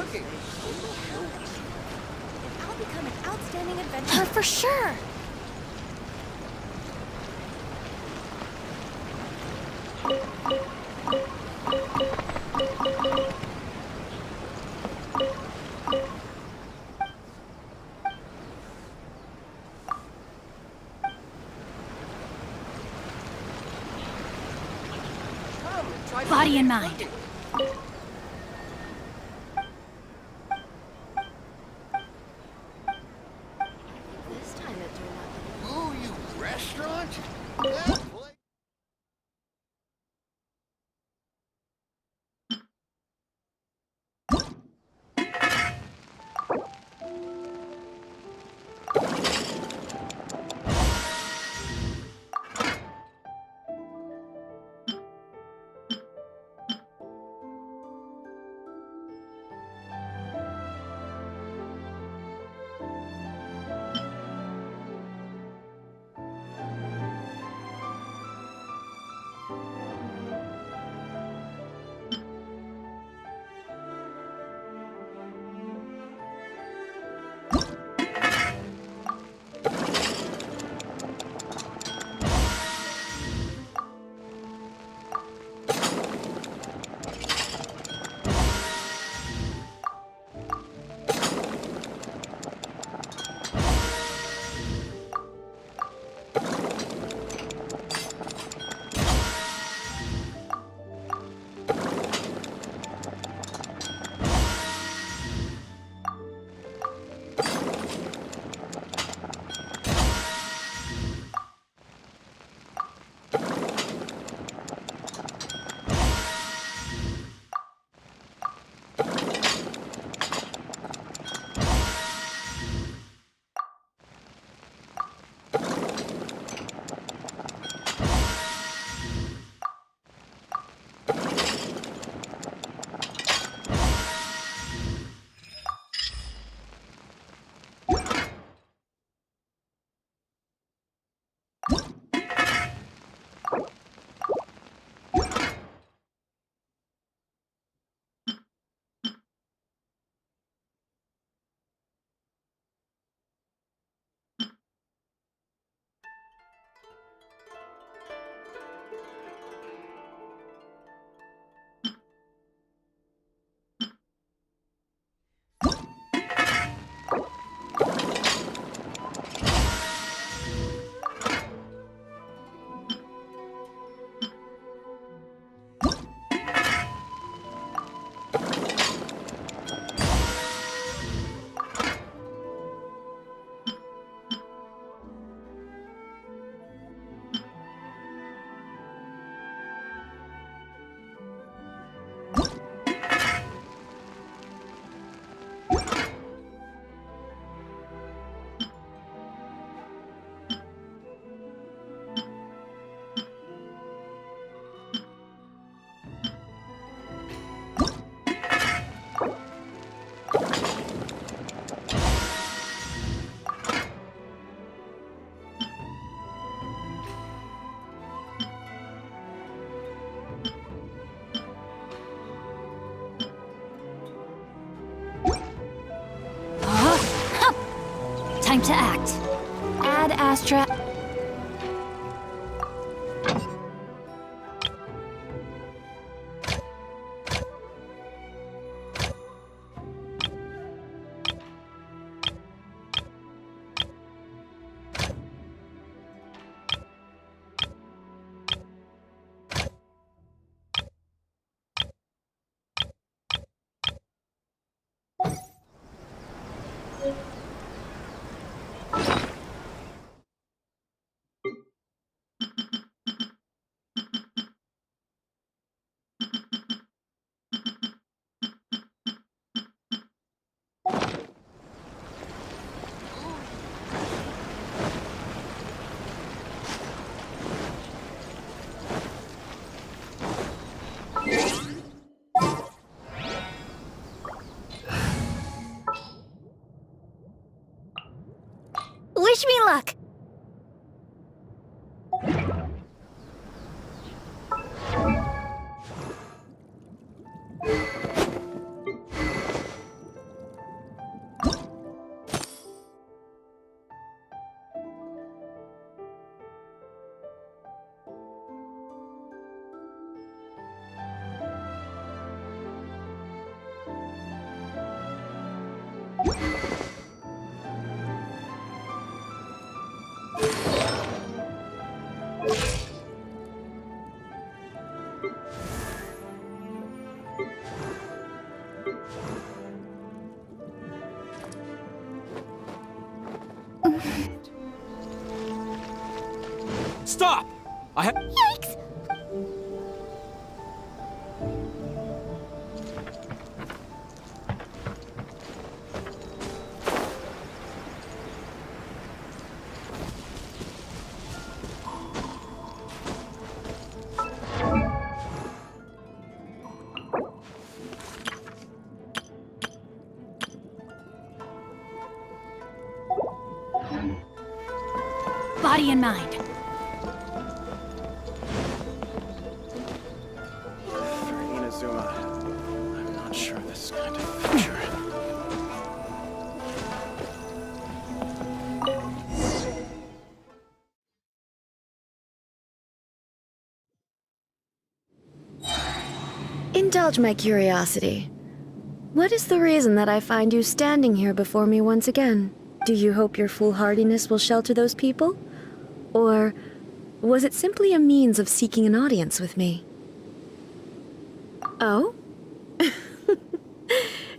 cooking. I'll become an outstanding adventurer for sure. Come, try Body and something mind. cooking. This time it turned out. Ooh, you restaurant? That place. Time to act. Ad Astra. Stop! Yikes! Body and mind. For Inazuma, I'm not sure this kind of future. Indulge my curiosity. What is the reason that I find you standing here before me once again? Do you hope your foolhardiness will shelter those people? Or was it simply a means of seeking an audience with me? Oh?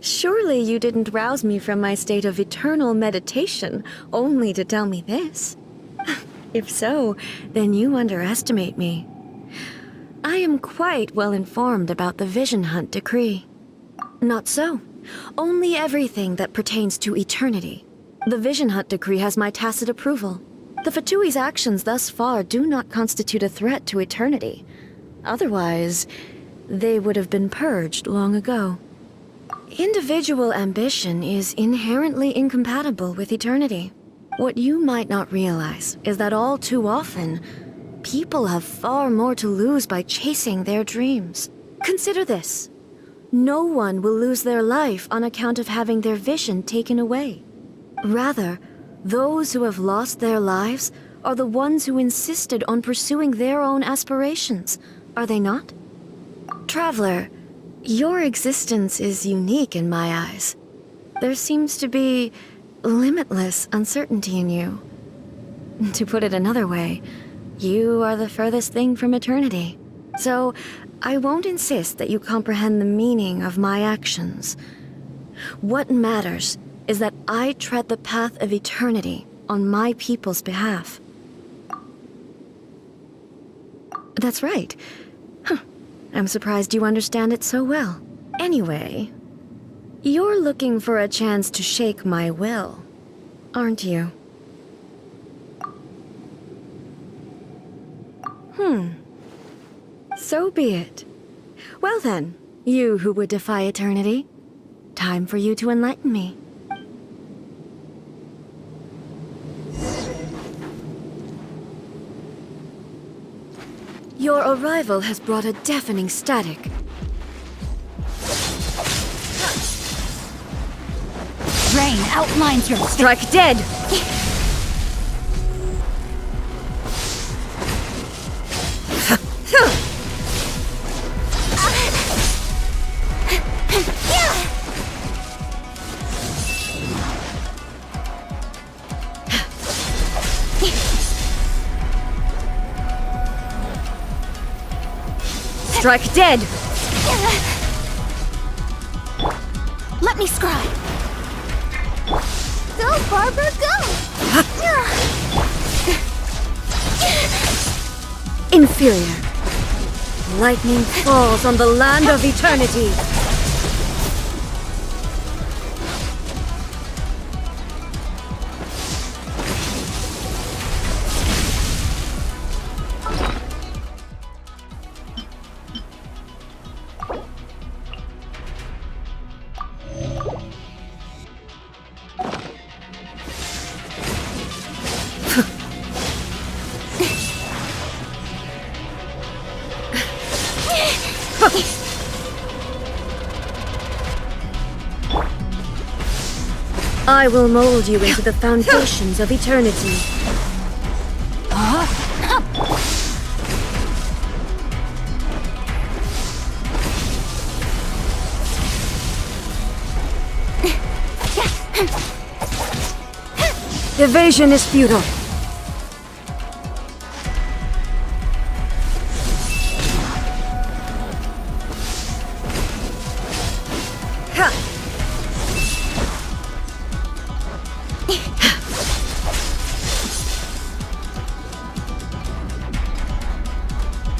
Surely you didn't rouse me from my state of eternal meditation only to tell me this. If so, then you underestimate me. I am quite well informed about the Vision Hunt decree. Not so. Only everything that pertains to eternity. The Vision Hunt decree has my tacit approval. The Fatui's actions thus far do not constitute a threat to eternity. Otherwise, they would have been purged long ago. Individual ambition is inherently incompatible with eternity. What you might not realize is that all too often, people have far more to lose by chasing their dreams. Consider this. No one will lose their life on account of having their vision taken away. Rather, those who have lost their lives are the ones who insisted on pursuing their own aspirations, are they not? Traveler, your existence is unique in my eyes. There seems to be limitless uncertainty in you. To put it another way, you are the furthest thing from eternity. So, I won't insist that you comprehend the meaning of my actions. What matters is that I tread the path of eternity on my people's behalf. That's right. I'm surprised you understand it so well. Anyway, you're looking for a chance to shake my will, aren't you? So be it. Well then, you who would defy eternity, time for you to enlighten me. Your arrival has brought a deafening static. Rain outlines your Strike dead! Strike dead! Let me scribe. Go, Barbara, go! Inferior. Lightning falls on the land of eternity. I will mold you into the foundations of eternity. Evasion is futile. Ha!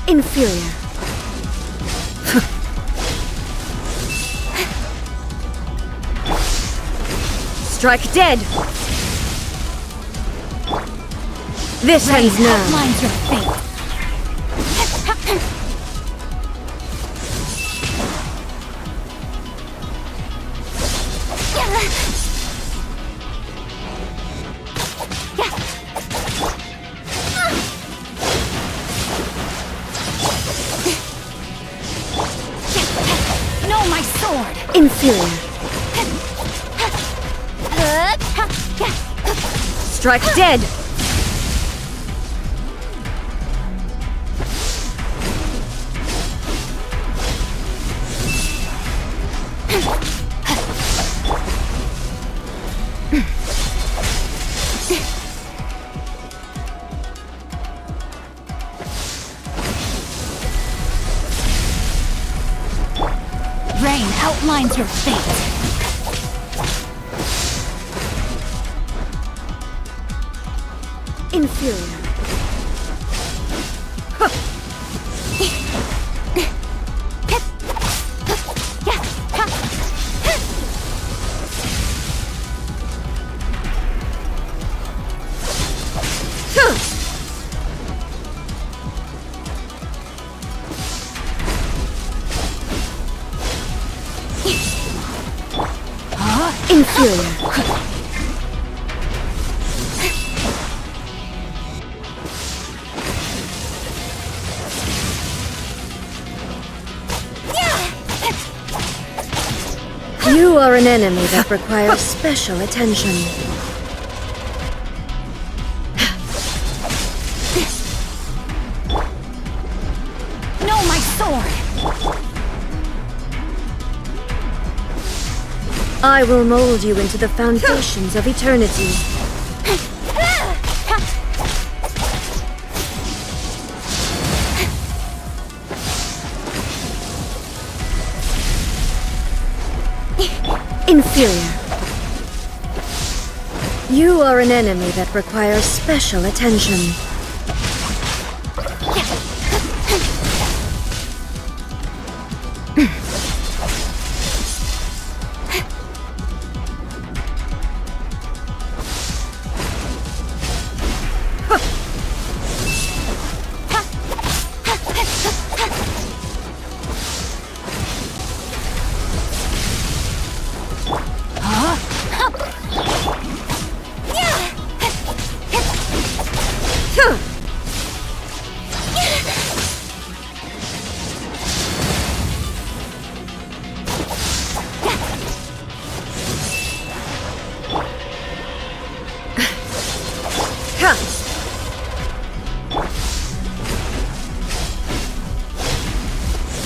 Inferior. Strike dead! This ends now. Outlines your fate. No, my sword! Inferior. Strike dead! Rain outlines your fate. Inferior. Inferior. You are an enemy that requires special attention. No, my sword! I will mold you into the foundations of eternity. Inferior. You are an enemy that requires special attention.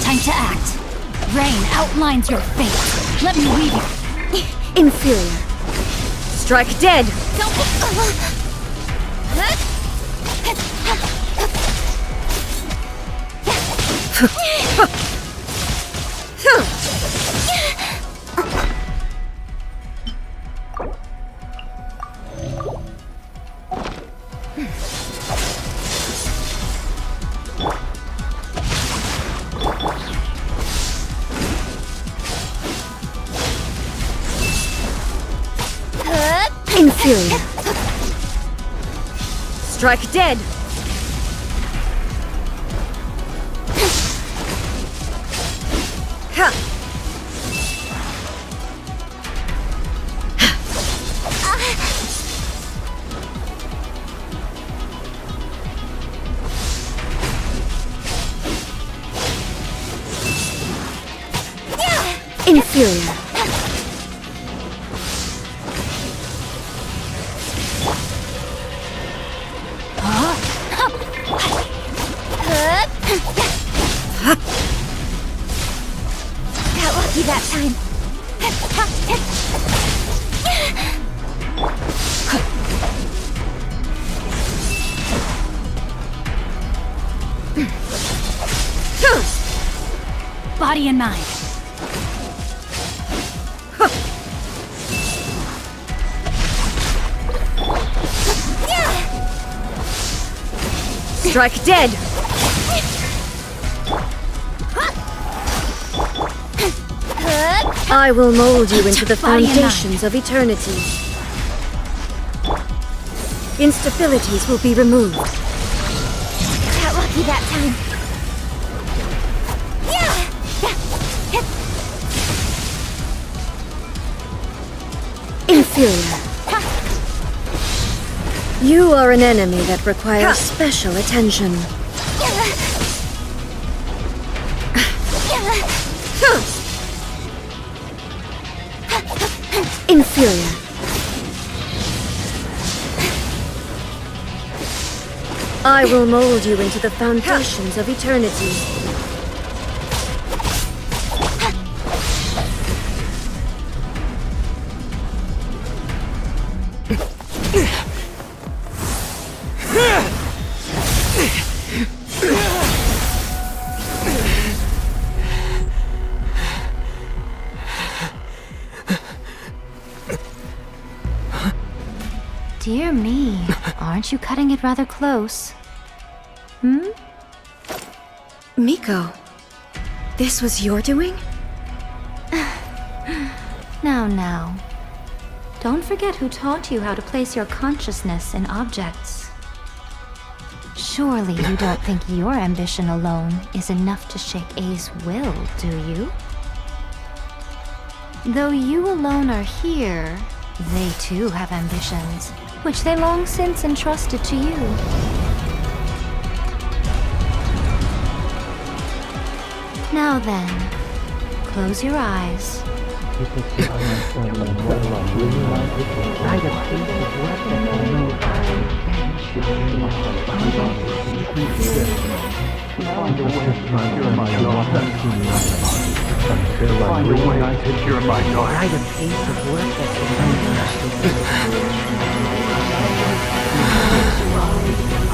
Time to act. Rain outlines your fate. Let me lead you. Inferior. Strike dead! Inferior. Strike dead! Ha! Inferior. Got lucky that time. Body and mind. Strike dead! I will mold you into the Body and mind. foundations of eternity. Instabilities will be removed. Got lucky that time. Inferior. You are an enemy that requires special attention. Inferior. I will mold you into the foundations of eternity. Dear me, aren't you cutting it rather close? Miko, this was your doing? Now. Don't forget who taught you how to place your consciousness in objects. Surely you don't think your ambition alone is enough to shake A's will, do you? Though you alone are here, they too have ambitions, which they long since entrusted to you. Now then, close your eyes.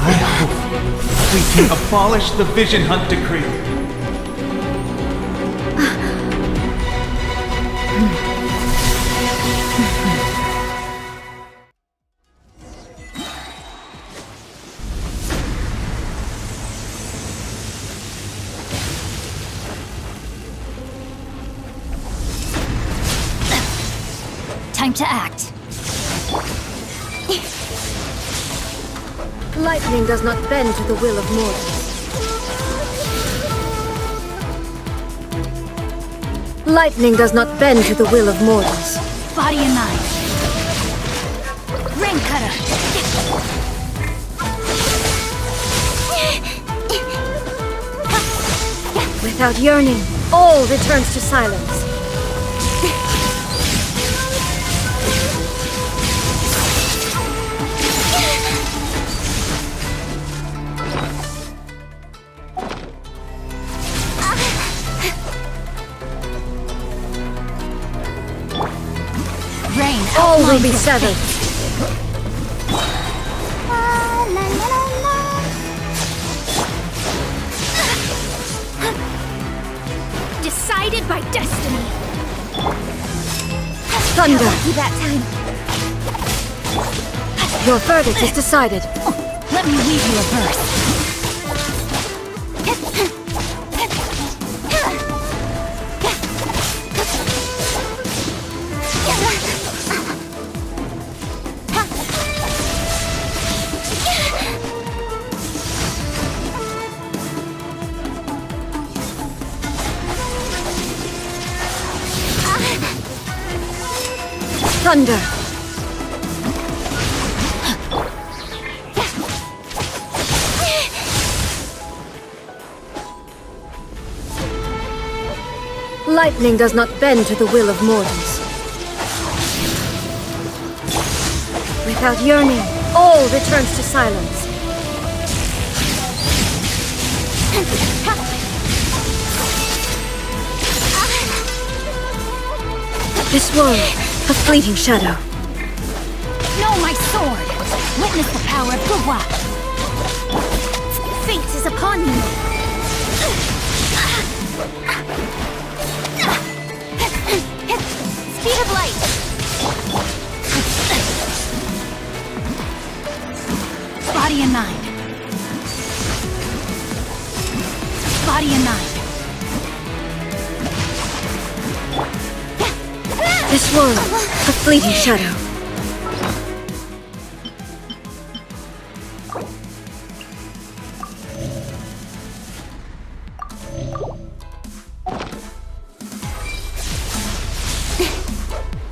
I hope we can abolish the Vision Hunt Decree. Time to act. Lightning does not bend to the will of mortals. Lightning does not bend to the will of mortals. Body and mind. Rain cutter. Without yearning, all returns to silence. Rain All will outlines be your severed. Decided by destiny. Thunder! Lucky that time. Your verdict is decided. Let me weave you a verse. Thunder! Lightning does not bend to the will of mortals. Without yearning, all returns to silence. This world, a fleeting shadow. Know my sword. Witness the power of Gugwa. Fate is upon you. body and mind. This world, a fleeting shadow.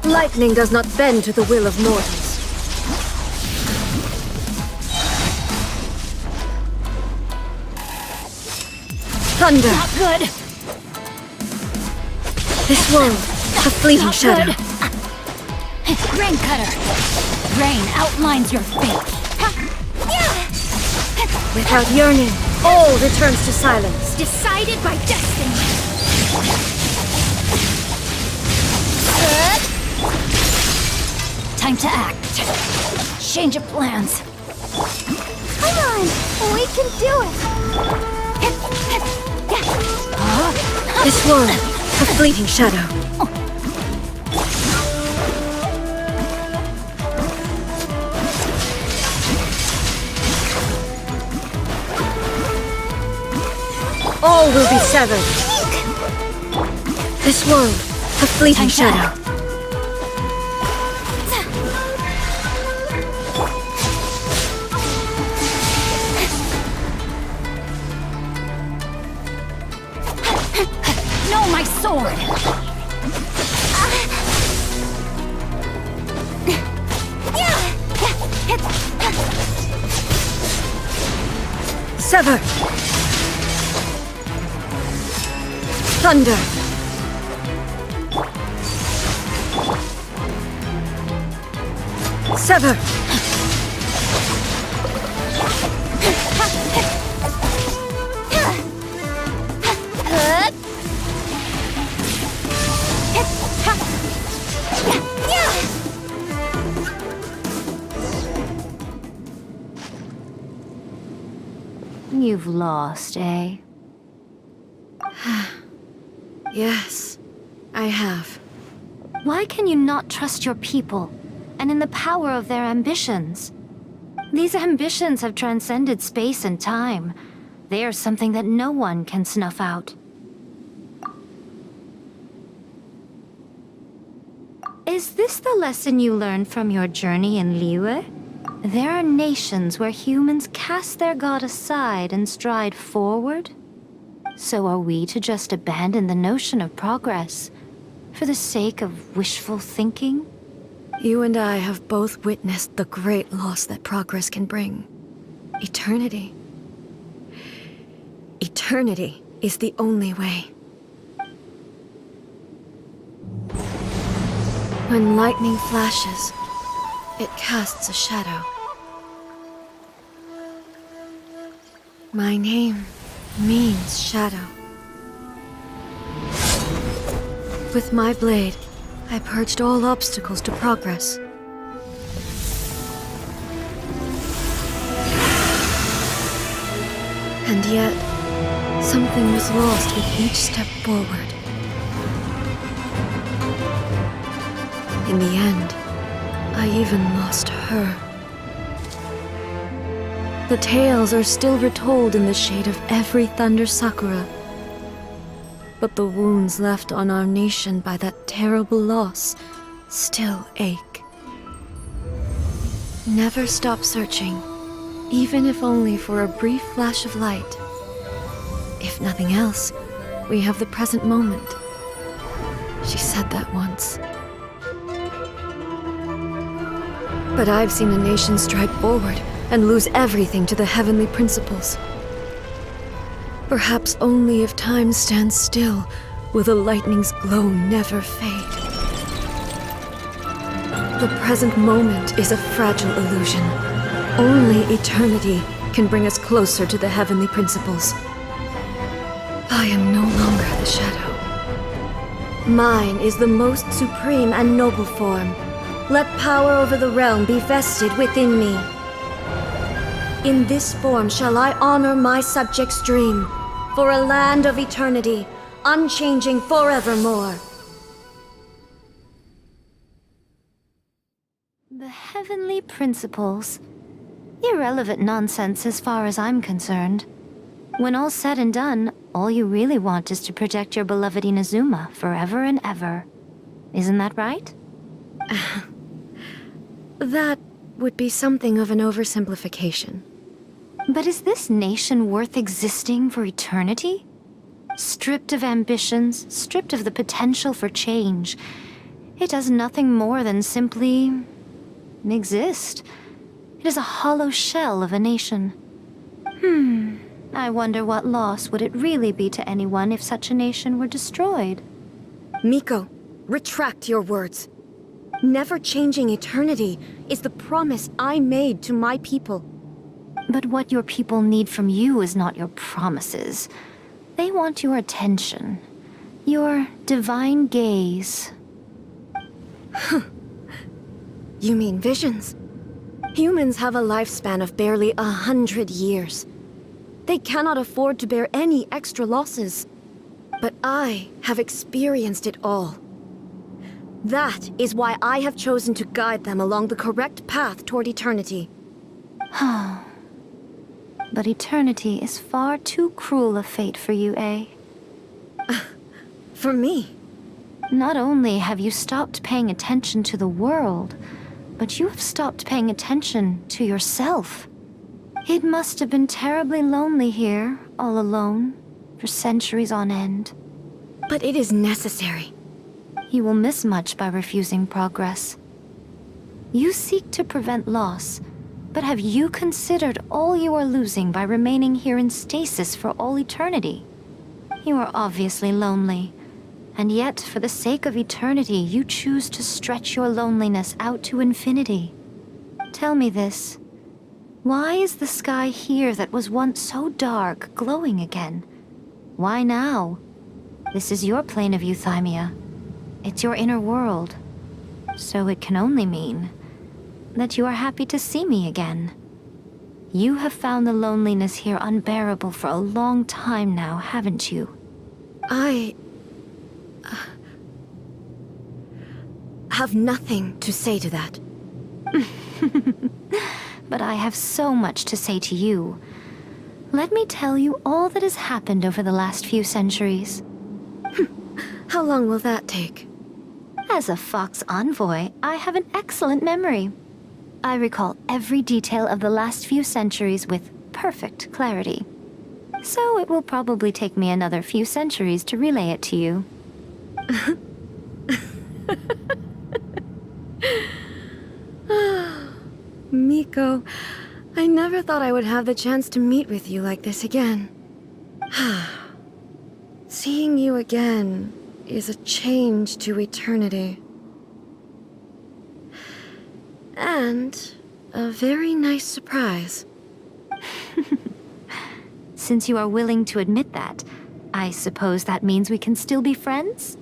Lightning does not bend to the will of mortals. Thunder, Not good. this world, a fleeting Not shadow. good. Rain cutter. Rain outlines your fate. Without yearning, all returns to silence. Decided by destiny. Time to act. Change of plans. Come on, we can do it. This world, a fleeting shadow. All will be severed. This world, a fleeting Time to shadow. No, my sword. Sever. Thunder. Sever. You've lost, eh? Yes, I have. Why can you not trust your people and in the power of their ambitions? These ambitions have transcended space and time. They are something that no one can snuff out. Is this the lesson you learned from your journey in Liyue? There are nations where humans cast their god aside and stride forward? So are we to just abandon the notion of progress for the sake of wishful thinking? You and I have both witnessed the great loss that progress can bring. Eternity. Eternity is the only way. When lightning flashes, it casts a shadow. My name means shadow. With my blade, I purged all obstacles to progress. And yet, something was lost with each step forward. In the end, I even lost her. The tales are still retold in the shade of every thunder sakura. But the wounds left on our nation by that terrible loss still ache. Never stop searching, even if only for a brief flash of light. If nothing else, we have the present moment. She said that once. But I've seen a nation stride forward and lose everything to the heavenly principles. Perhaps only if time stands still will the lightning's glow never fade. The present moment is a fragile illusion. Only eternity can bring us closer to the heavenly principles. I am no longer the shadow. Mine is the most supreme and noble form. Let power over the realm be vested within me. In this form shall I honor my subjects' dream, for a land of eternity, unchanging forevermore. The heavenly principles. Irrelevant nonsense as far as I'm concerned. When all's said and done, all you really want is to protect your beloved Inazuma forever and ever. Isn't that right? That would be something of an oversimplification. But is this nation worth existing for eternity? Stripped of ambitions, stripped of the potential for change, it does nothing more than simply exist. It is a hollow shell of a nation. I wonder what loss would it really be to anyone if such a nation were destroyed? Miko, retract your words. Never changing eternity is the promise I made to my people. But what your people need from you is not your promises. They want your attention. Your divine gaze. You mean visions? Humans have a lifespan of barely 100 years. They cannot afford to bear any extra losses. But I have experienced it all. That is why I have chosen to guide them along the correct path toward eternity. But eternity is far too cruel a fate for you, eh? For me? Not only have you stopped paying attention to the world, but you have stopped paying attention to yourself. It must have been terribly lonely here, all alone, for centuries on end. But it is necessary. You will miss much by refusing progress. You seek to prevent loss, but have you considered all you are losing by remaining here in stasis for all eternity? You are obviously lonely, and yet for the sake of eternity you choose to stretch your loneliness out to infinity. Tell me this. Why is the sky here that was once so dark glowing again? Why now? This is your plane of euthymia. It's your inner world. So it can only mean that you are happy to see me again. You have found the loneliness here unbearable for a long time now, haven't you? I have nothing to say to that. But I have so much to say to you. Let me tell you all that has happened over the last few centuries. How long will that take? As a Fox envoy, I have an excellent memory. I recall every detail of the last few centuries with perfect clarity. So it will probably take me another few centuries to relay it to you. Miko, I never thought I would have the chance to meet with you like this again. Seeing you again is a change to eternity. And a very nice surprise. Since you are willing to admit that, I suppose that means we can still be friends?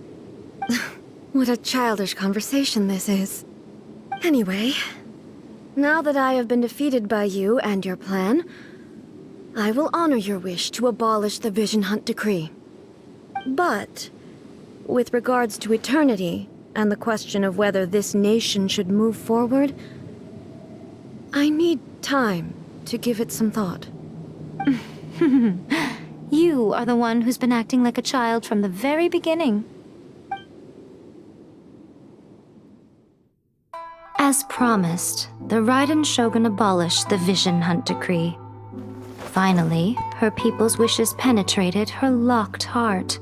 What a childish conversation this is. Anyway, now that I have been defeated by you and your plan, I will honor your wish to abolish the Vision Hunt Decree. But, with regards to eternity, and the question of whether this nation should move forward, I need time to give it some thought. You are the one who's been acting like a child from the very beginning. As promised, the Raiden Shogun abolished the Vision Hunt Decree. Finally, her people's wishes penetrated her locked heart.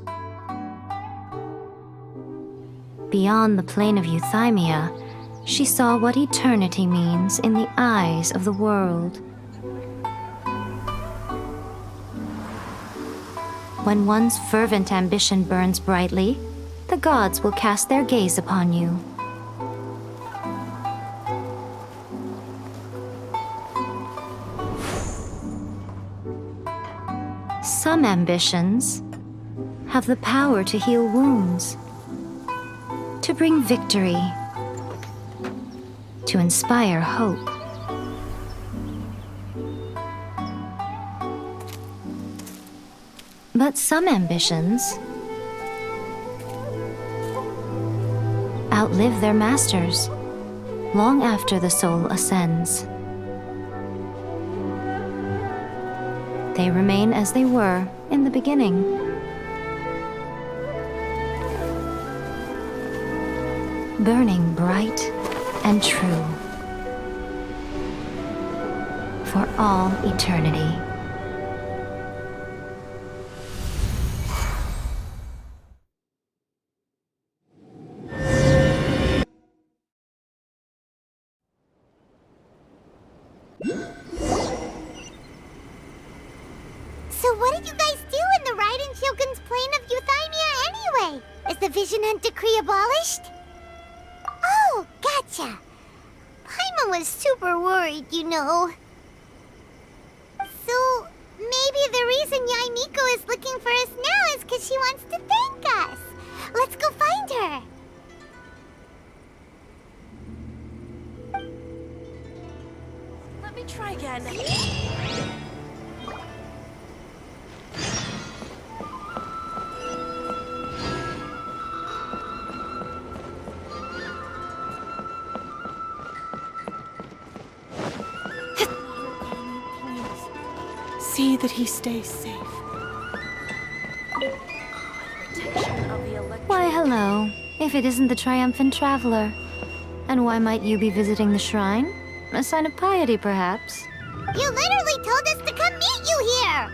Beyond the plane of euthymia, she saw what eternity means in the eyes of the world. When one's fervent ambition burns brightly, the gods will cast their gaze upon you. Some ambitions have the power to heal wounds, to bring victory, to inspire hope. But some ambitions outlive their masters long after the soul ascends. They remain as they were in the beginning. Burning bright and true. For all eternity. So what did you guys do in the Raiden Shogun's plane of Euthymia anyway? Is the Vision Hunt Decree abolished? Oh, gotcha. Paimon was super worried, you know. So, maybe the reason Yai Miko is looking for us now is because she wants to thank us. Let's go find her. Let me try again. See that he stays safe. Why, hello. If it isn't the triumphant traveler. And why might you be visiting the shrine? A sign of piety, perhaps? You literally told us to come meet you here!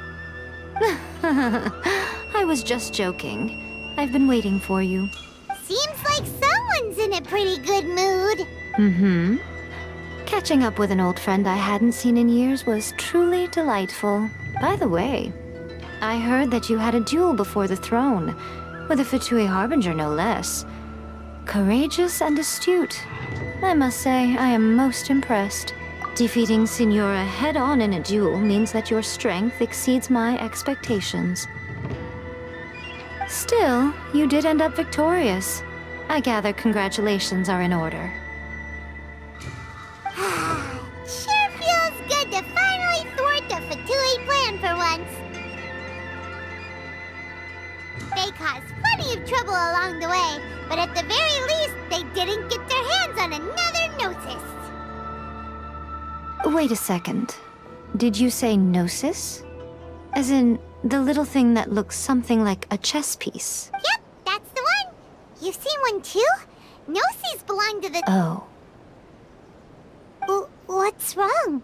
I was just joking. I've been waiting for you. Seems like someone's in a pretty good mood. Mm-hmm. Catching up with an old friend I hadn't seen in years was truly delightful. By the way, I heard that you had a duel before the throne, with a Fatui Harbinger no less. Courageous and astute. I must say, I am most impressed. Defeating Signora head-on in a duel means that your strength exceeds my expectations. Still, you did end up victorious. I gather congratulations are in order. Sure feels good to finally thwart the Fatui plan for once. They caused plenty of trouble along the way, but at the very least, they didn't get their hands on another Gnosis. Wait a second. Did you say Gnosis? As in, the little thing that looks something like a chess piece? Yep, that's the one. You've seen one too? Gnosis belong to the... Oh. What's wrong?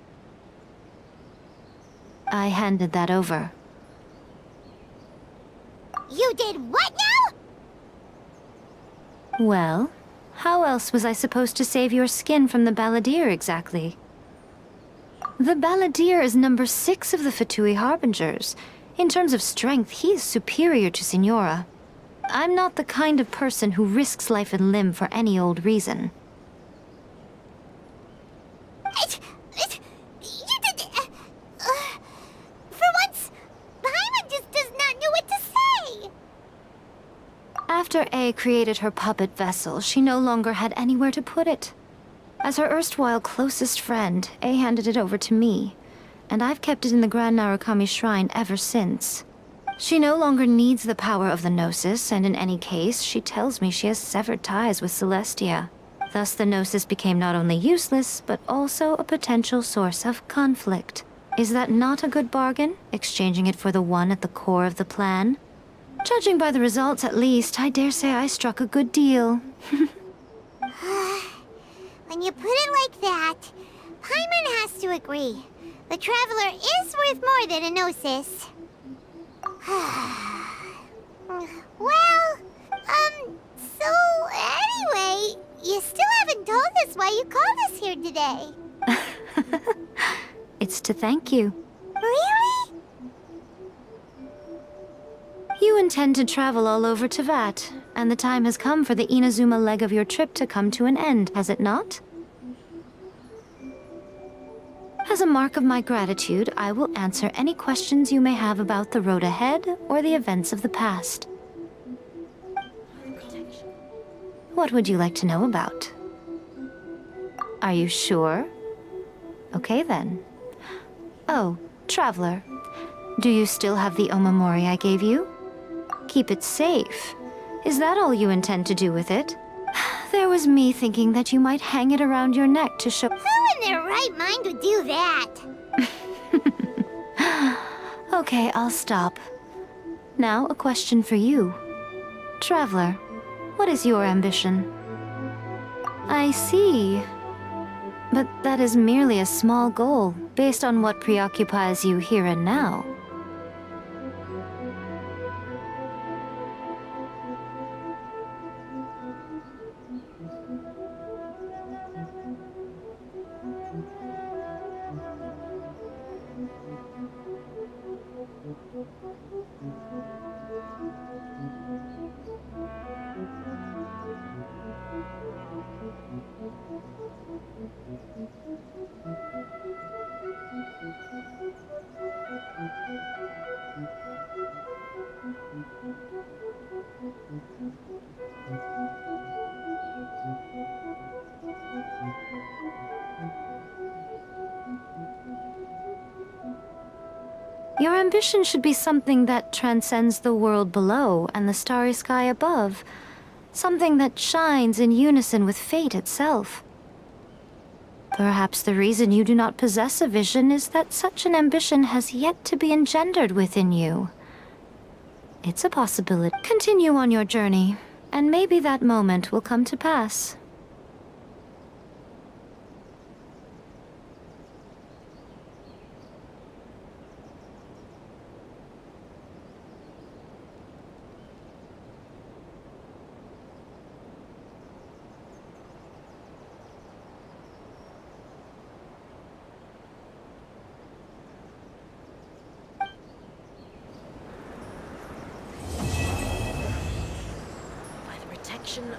I handed that over. You did what now? Well, how else was I supposed to save your skin from the Balladeer exactly? The Balladeer is number 6 of the Fatui Harbingers. In terms of strength, he is superior to Signora. I'm not the kind of person who risks life and limb for any old reason. You did... for once, Paimon just does not know what to say. After A created her puppet vessel, she no longer had anywhere to put it. As her erstwhile closest friend, A handed it over to me, and I've kept it in the Grand Narukami Shrine ever since. She no longer needs the power of the Gnosis, and in any case, she tells me she has severed ties with Celestia. Thus the Gnosis became not only useless, but also a potential source of conflict. Is that not a good bargain, exchanging it for the one at the core of the plan? Judging by the results, at least, I dare say I struck a good deal. When you put it like that, Paimon has to agree. The Traveler is worth more than a Gnosis. Well, so anyway, you still haven't told us why you called us here today. It's to thank you. Really? You intend to travel all over Teyvat, and the time has come for the Inazuma leg of your trip to come to an end, has it not? As a mark of my gratitude, I will answer any questions you may have about the road ahead or the events of the past. What would you like to know about? Are you sure? Okay then. Oh, Traveler, do you still have the Omamori I gave you? Keep it safe. Is that all you intend to do with it? There was me thinking that you might hang it around your neck to show— Who in their right mind would do that? Okay, I'll stop. Now, a question for you. Traveler, what is your ambition? I see. But that is merely a small goal, based on what preoccupies you here and now. Your ambition should be something that transcends the world below and the starry sky above. Something that shines in unison with fate itself. Perhaps the reason you do not possess a vision is that such an ambition has yet to be engendered within you. It's a possibility. Continue on your journey, and maybe that moment will come to pass.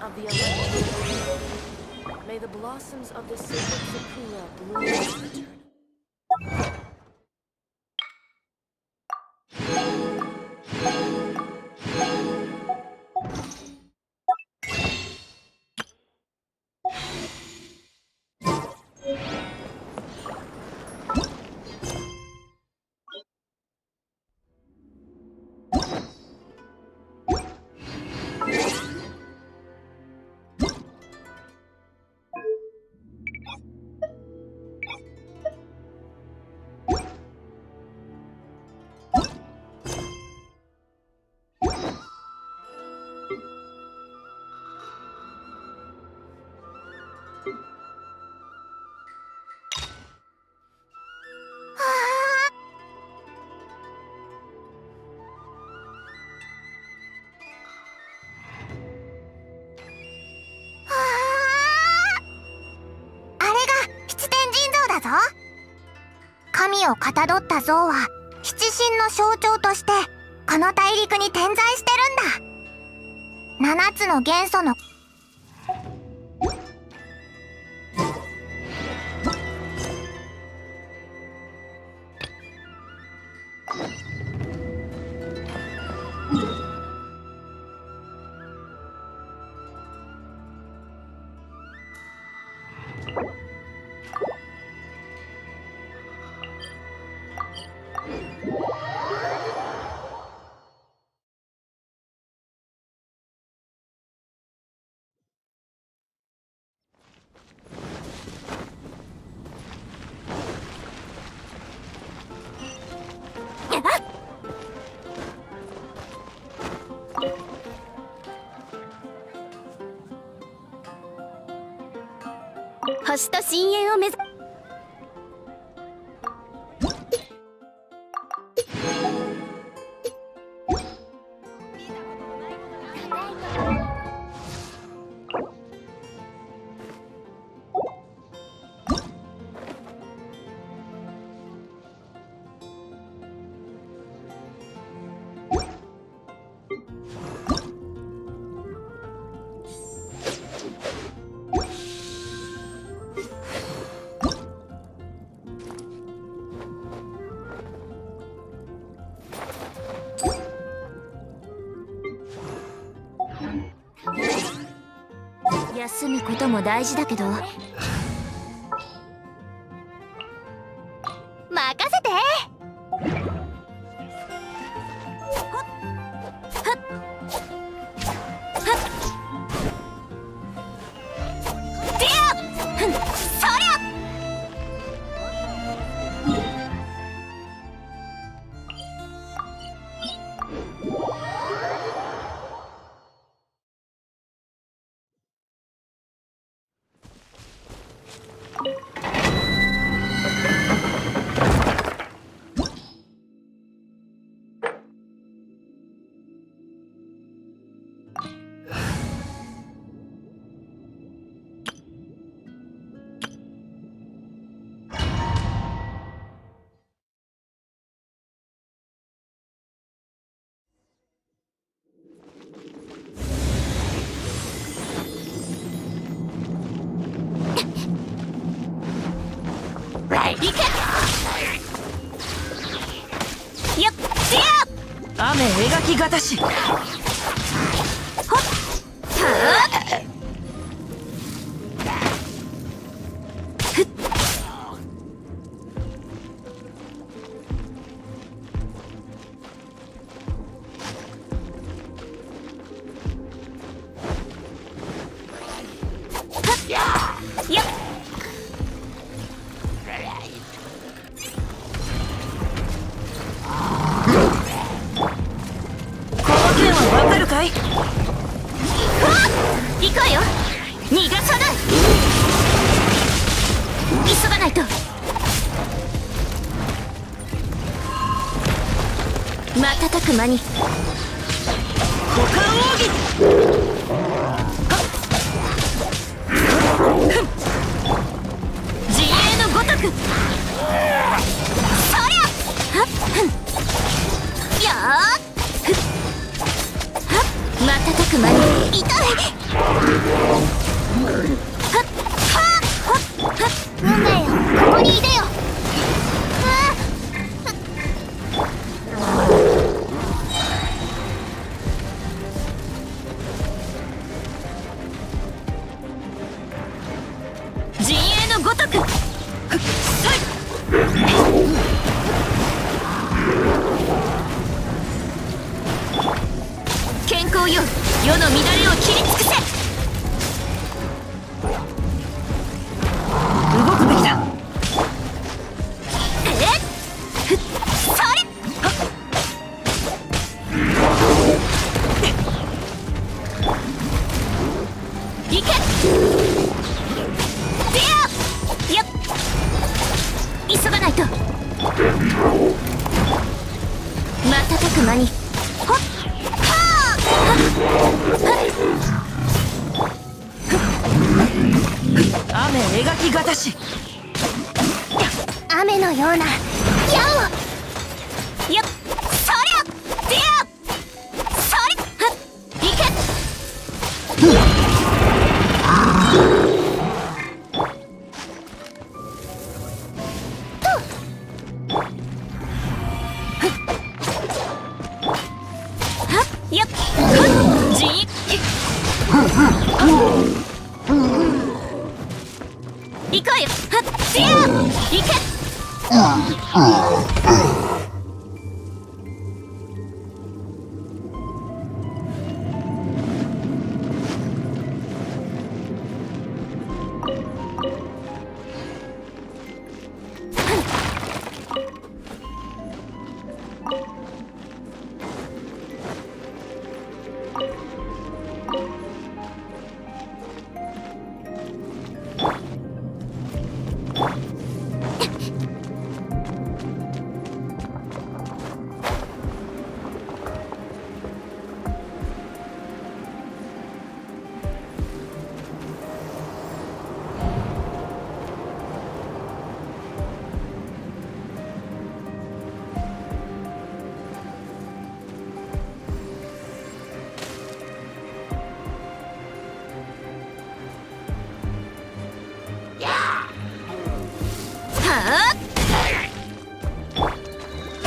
Of the electric, may the blossoms of the sacred sakura bloom in return.神をかたどった像は七神の象徴としてこの大陸に点在してるんだ。7つの元素の星と深淵を目指休むことも大事だけど任せて。行け。やっ、雨描きがたし。はっ、はっ、ふっ。やっ、この件はわかるかい？行こうよ。逃がさない。急がないと。瞬く間に股間奥義。自衛のごとく。そりゃ。はっ、やー。瞬く間に痛い。はっはっはっ。運命よ、ここにいでよ。自衛のごとく。健康よ、世の乱れを切り尽くせ。動くべきだ。ふっ、それ。行け。やっ、急がないと。瞬く間に。ほっ、雨描きがたし。雨のような矢を。やっ、そりゃ。それ。はっ、行け。はっ、やっ、はっ、じー。行こうよ。はっ、行け。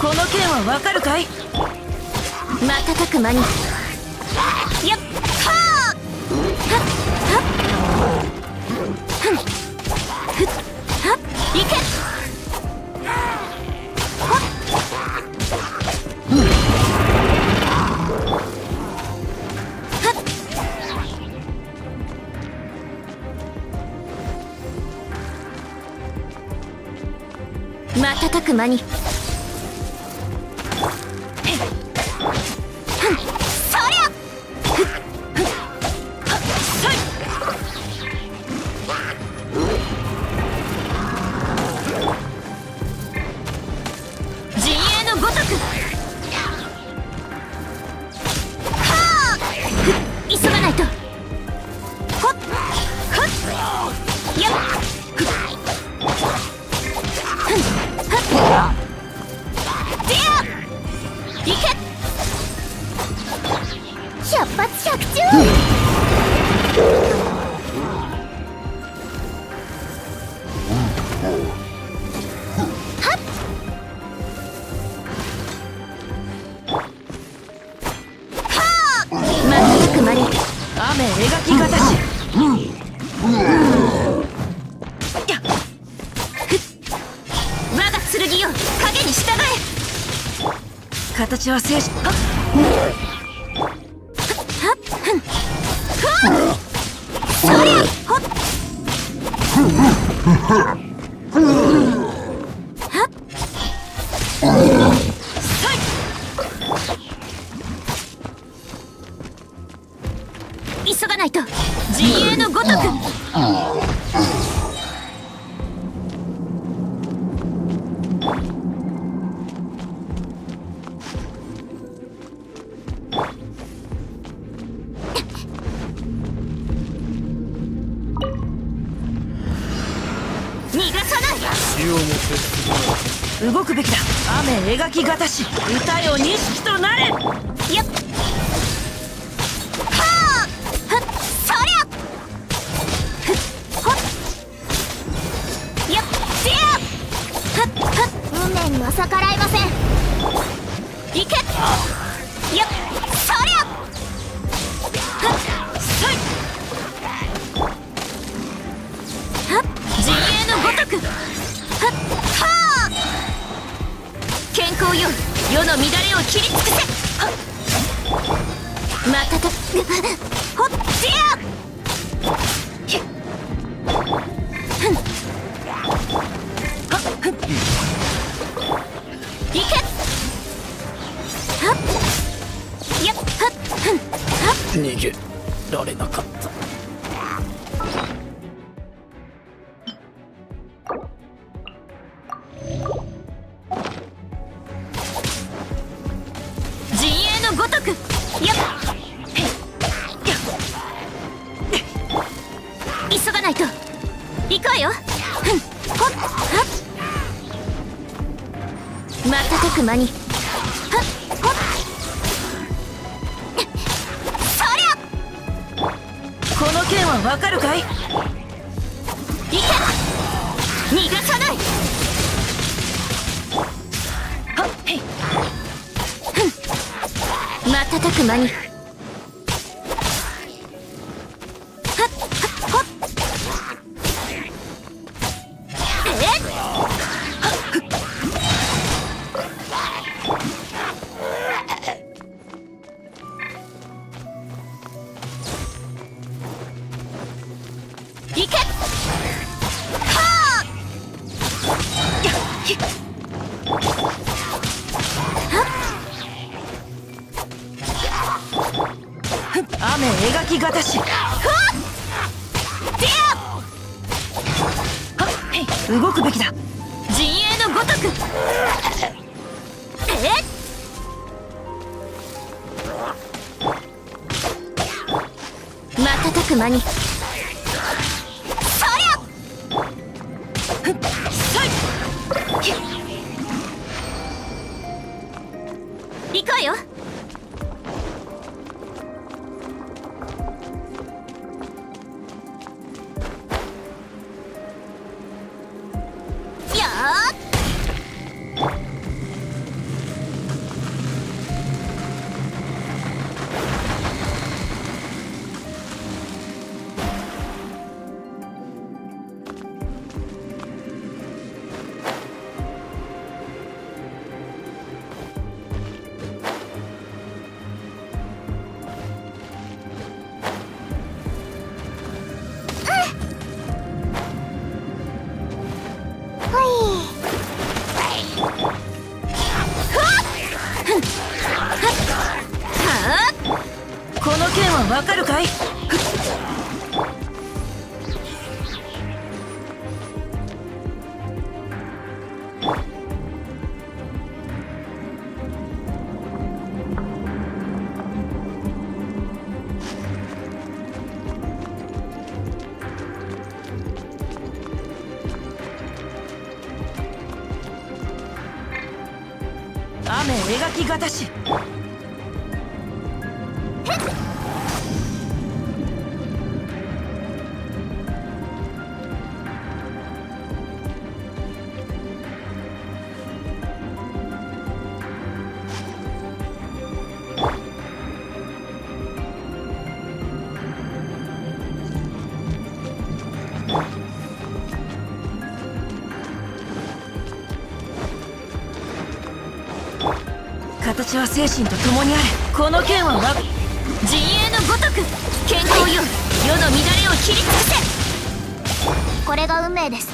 この件はわかるかい？瞬く間に。やっ、はあ。はっはっ。ふん。ふっ。はっ。いけ。はっ。はっ。瞬く間に。急がないと。ほっほっ。やっ。ふん。はっ。でや。行け。出発着中。雨描きがたし。我が剣よ、影に従え。形は静止。そりゃほっ急がないと陣営のごとく。逃がさない。動くべきだ。雨描きがたし、歌よ錦となれ。よっはあ、ふっそりゃふっほっよっせやふっふっ運命には逆らえません。いけよっそりゃふっそいはっ陣営のごとくはっはあ健康よ、世の乱れを切り尽くせ。はっまたとほっせやひっふんはっふんいけはっやっはっふんはっ逃げられなかった。陣営のごとくやっへい急がないと。行くわよ。ふんほっはっ瞬く間にはっほっそりゃこの剣はわかるかい。いけ逃がさない。はっへい瞬く間にはっはっほっいけはあやっひっ雨描きがたし。はっでやはっへい動くべきだ。陣営のごとく瞬く間にそりゃふっそいひっ行くわよ。この剣はわかるかい。雨描きがたし。形は精神と共にあれ。この剣は陣営のごとく健康よ、世の乱れを切り尽くせ。これが運命です。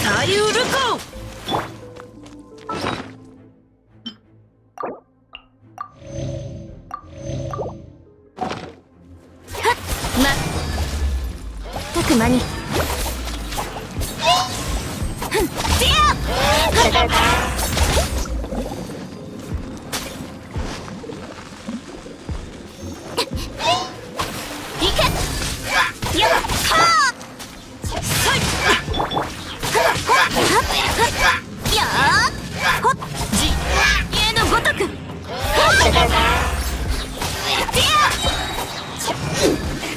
左右ルコたく間に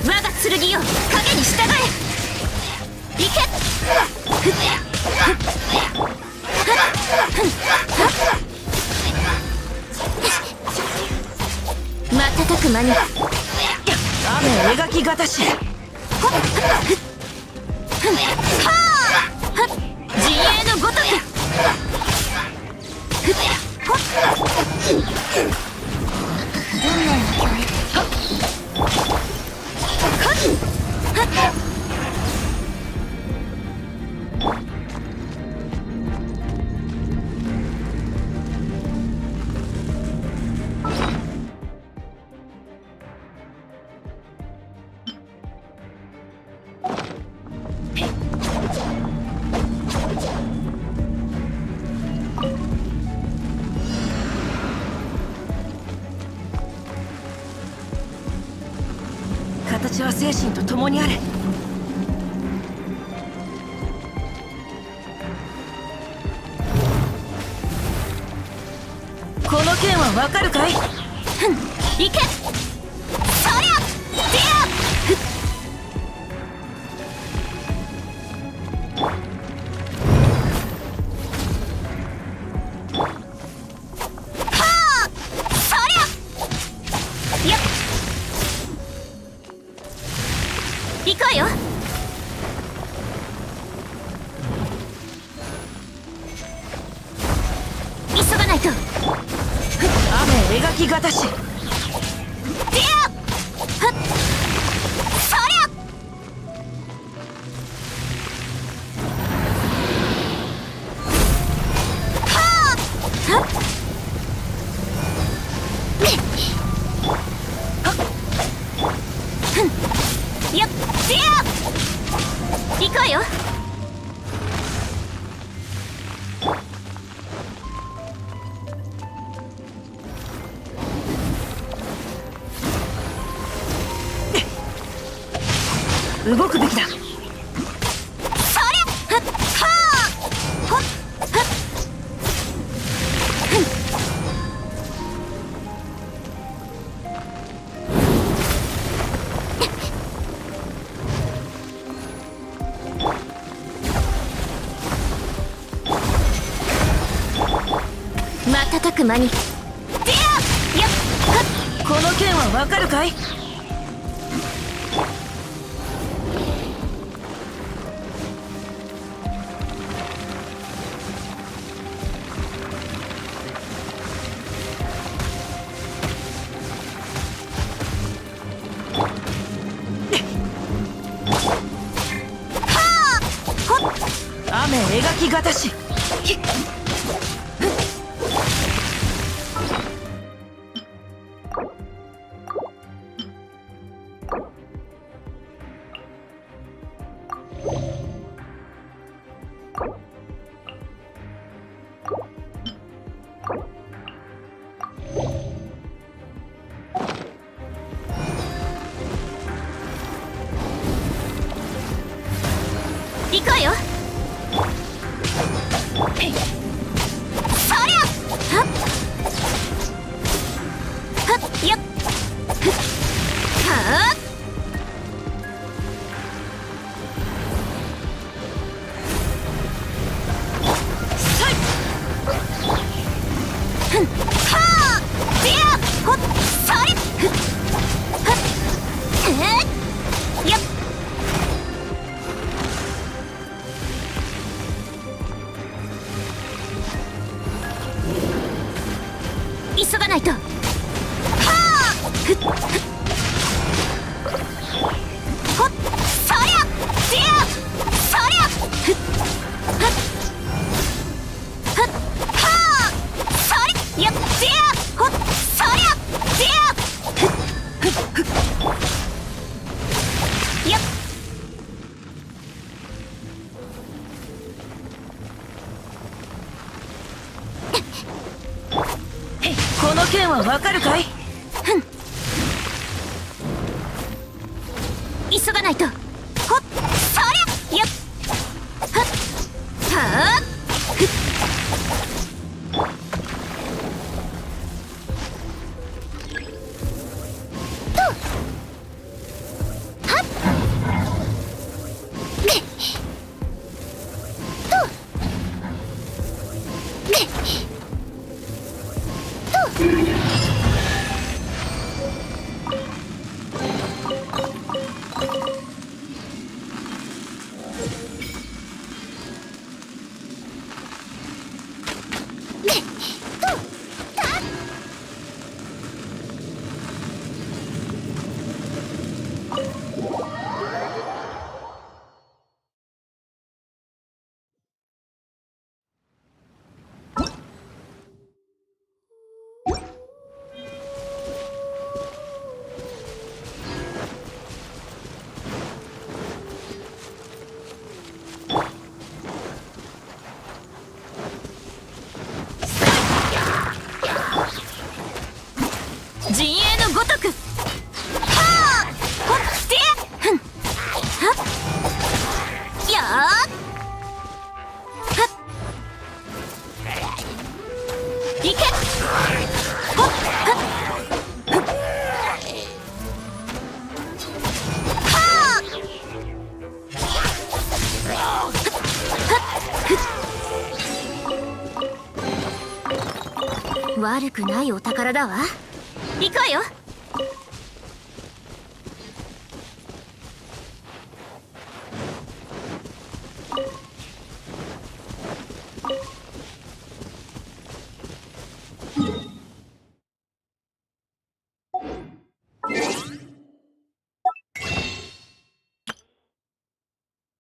我が剣よ、影に従え。行け。瞬く間に雨描きがたし。陣営のごとく。形は精神と共にあれ。この剣はわかるかい？行け。そりゃ行くわよ。急がないと。雨描きがたし。行くわよ。動くべきだ。そりゃ。瞬く間に。この剣はわかるかい？雨描きがたし。行くわよ。そりゃ。よっ。はあでやほっそれふっはっやっ急がないと。はあふっふっほっそりゃでやそりゃふっはっはっはあそれやっでやほっそりゃでやふっふっふっやっこの件はわかるかい？ふん急がないと。ほっそりゃやっはっはあふっとはっげっとげっ陣営のごとく。はあほってふんはっやーはっいけほっはっふんはあ悪くないお宝だわ。行くわよ。